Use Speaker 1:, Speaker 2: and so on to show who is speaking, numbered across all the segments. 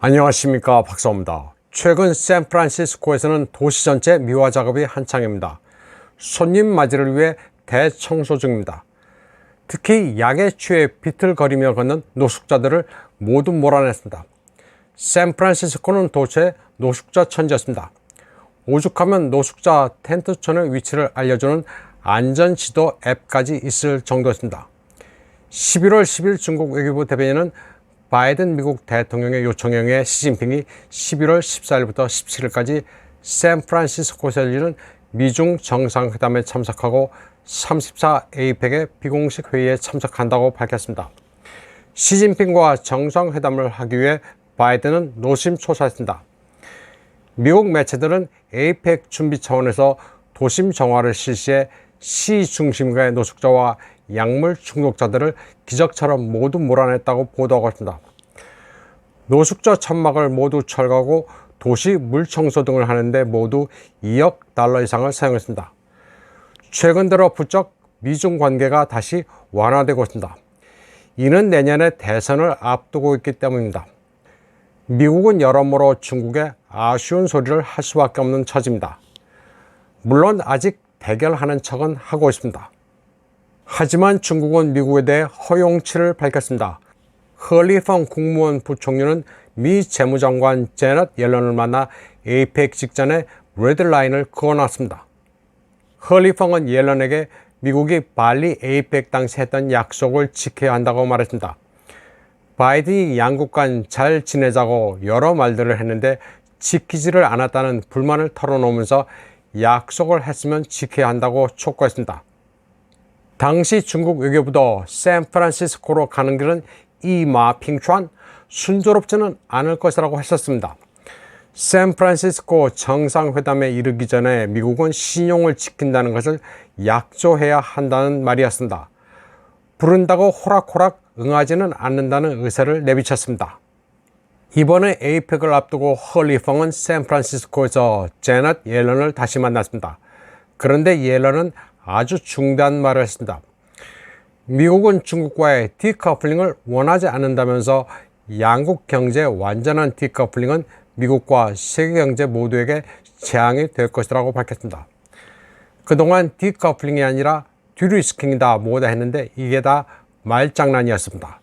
Speaker 1: 안녕하십니까, 박사입니다. 최근 샌프란시스코에서는 도시 전체 미화 작업이 한창입니다. 손님 맞이를 위해 대청소 중입니다. 특히 약에 취해 비틀거리며 걷는 노숙자들을 모두 몰아냈습니다. 샌프란시스코는 도처에 노숙자 천지였습니다. 오죽하면 노숙자 텐트촌의 위치를 알려주는 안전지도 앱까지 있을 정도였습니다. 11월 10일 중국 외교부 대변인은 바이든 미국 대통령의 요청에 의해 시진핑이 11월 14일부터 17일까지 샌프란시스코에서 열리는 미중 정상회담에 참석하고 34 에이펙의 비공식 회의에 참석한다고 밝혔습니다. 시진핑과 정상회담을 하기 위해 바이든은 노심초사했습니다. 미국 매체들은 에이펙 준비 차원에서 도심 정화를 실시해 시 중심가의 노숙자와 약물 중독자들을 기적처럼 모두 몰아냈다고 보도하고 있습니다. 노숙자 천막을 모두 철거하고 도시 물청소 등을 하는데 모두 2억 달러 이상을 사용했습니다. 최근 들어 부쩍 미중 관계가 다시 완화되고 있습니다. 이는 내년에 대선을 앞두고 있기 때문입니다. 미국은 여러모로 중국에 아쉬운 소리를 할 수밖에 없는 처지입니다. 물론 아직 대결하는 척은 하고 있습니다. 하지만 중국은 미국에 대해 허용치를 밝혔습니다. 허리펑 국무원 부총리는 미 재무장관 제넷 옐런을 만나 에이펙 직전에 레드라인을 그어놨습니다. 허리펑은 옐런에게 미국이 발리 에이펙 당시 했던 약속을 지켜야 한다고 말했습니다. 바이든이 양국 간 잘 지내자고 여러 말들을 했는데 지키지를 않았다는 불만을 털어놓으면서 약속을 했으면 지켜야 한다고 촉구했습니다. 당시 중국 외교부도 샌프란시스코로 가는 길은 이마핑추안 순조롭지는 않을 것이라고 했었습니다. 샌프란시스코 정상회담에 이르기 전에 미국은 신용을 지킨다는 것을 약조해야 한다는 말이었습니다. 부른다고 호락호락 응하지는 않는다는 의사를 내비쳤습니다. 이번에 에이펙을 앞두고 허리펑은 샌프란시스코에서 제넷 옐런을 다시 만났습니다. 그런데 옐런은 아주 중대한 말을 했습니다. 미국은 중국과의 디커플링을 원하지 않는다면서 양국 경제의 완전한 디커플링은 미국과 세계 경제 모두에게 재앙이 될 것이라고 밝혔습니다. 그동안 디커플링이 아니라 디리스킹이다 뭐다 했는데 이게 다 말장난이었습니다.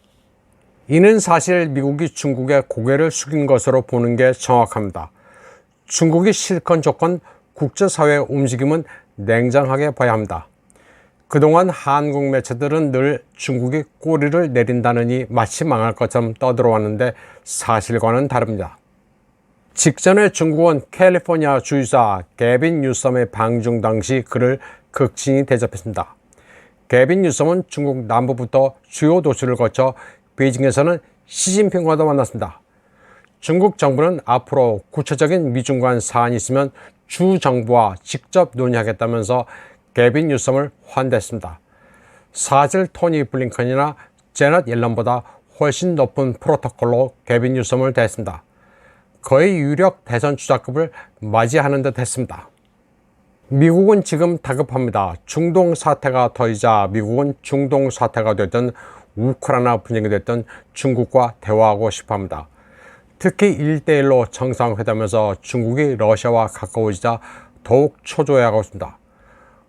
Speaker 1: 이는 사실 미국이 중국에 고개를 숙인 것으로 보는 게 정확합니다. 중국이 실컷 좋건 국제사회의 움직임은 냉정하게 봐야 합니다. 그동안 한국 매체들은 늘 중국이 꼬리를 내린다느니 마치 망할 것처럼 떠들어왔는데 사실과는 다릅니다. 직전에 중국은 캘리포니아 주지사 개빈 뉴섬의 방중 당시 그를 극진히 대접했습니다. 개빈 뉴섬은 중국 남부부터 주요 도시를 거쳐 베이징에서는 시진핑과도 만났습니다. 중국 정부는 앞으로 구체적인 미중 간 사안이 있으면 주 정부와 직접 논의하겠다면서 개빈 뉴섬을 환대했습니다. 사실 토니 블링컨이나 제넷 옐런보다 훨씬 높은 프로토콜로 개빈 뉴섬을 대했습니다. 거의 유력 대선 주자급을 맞이하는 듯 했습니다. 미국은 지금 다급합니다. 중동 사태가 터지자 미국은 중동 사태가 됐든 우크라이나 분쟁이 됐든 중국과 대화하고 싶어합니다. 특히 1대1로 정상회담에서 중국이 러시아와 가까워지자 더욱 초조해하고 있습니다.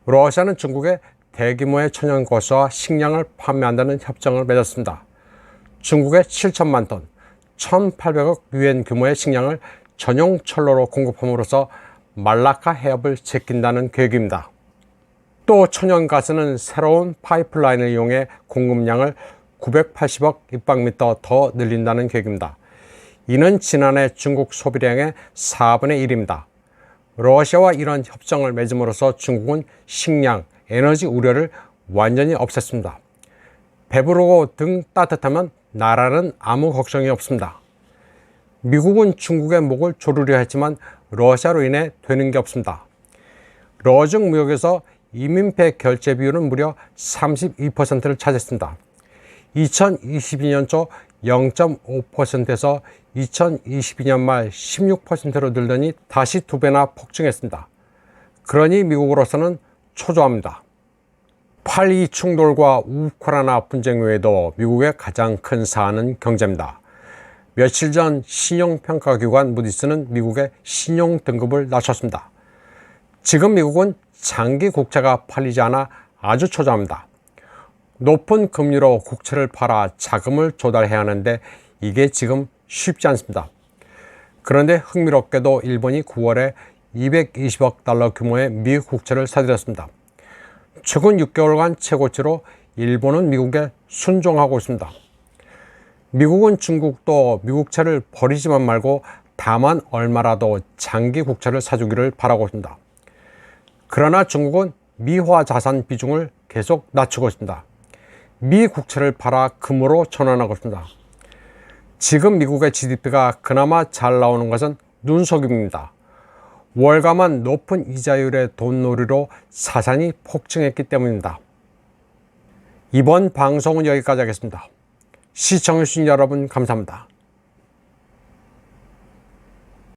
Speaker 1: 러시아는 중국에 대규모의 천연고수와 식량을 판매한다는 협정을 맺었습니다. 중국에 7천만 톤, 1,800억 유엔 규모의 식량을 전용 철로로 공급함으로써 말라카 해협을 제낀다는 계획입니다. 또 천연가스는 새로운 파이프라인을 이용해 공급량을 980억 입방미터 더 늘린다는 계획입니다. 이는 지난해 중국 소비량의 4분의 1입니다. 러시아와 이런 협정을 맺음으로써 중국은 식량, 에너지 우려를 완전히 없앴습니다. 배부르고 등 따뜻하면 나라는 아무 걱정이 없습니다. 미국은 중국의 목을 조르려 했지만 러시아로 인해 되는 게 없습니다. 러중 무역에서 이민폐 결제 비율은 무려 32%를 차지했습니다. 2022년 초 0.5%에서 2022년 말 16%로 늘더니 다시 2배나 폭증했습니다. 그러니 미국으로서는 초조합니다. 8.2 충돌과 우크라이나 분쟁 외에도 미국의 가장 큰 사안은 경제입니다. 며칠 전 신용평가기관 무디스는 미국의 신용 등급을 낮췄습니다. 지금 미국은 장기 국채가 팔리지 않아 아주 초조합니다. 높은 금리로 국채를 팔아 자금을 조달해야 하는데 이게 지금 쉽지 않습니다. 그런데 흥미롭게도 일본이 9월에 220억 달러 규모의 미국 국채를 사들였습니다. 최근 6개월간 최고치로 일본은 미국에 순종하고 있습니다. 미국은 중국도 미국채를 버리지만 말고 다만 얼마라도 장기 국채를 사주기를 바라고 있습니다. 그러나 중국은 미화 자산 비중을 계속 낮추고 있습니다. 미 국채를 팔아 금으로 전환하고 있습니다. 지금 미국의 GDP가 그나마 잘 나오는 것은 눈속임입니다. 월가만 높은 이자율의 돈놀이로 자산이 폭증했기 때문입니다. 이번 방송은 여기까지 하겠습니다. 시청해주신 여러분 감사합니다.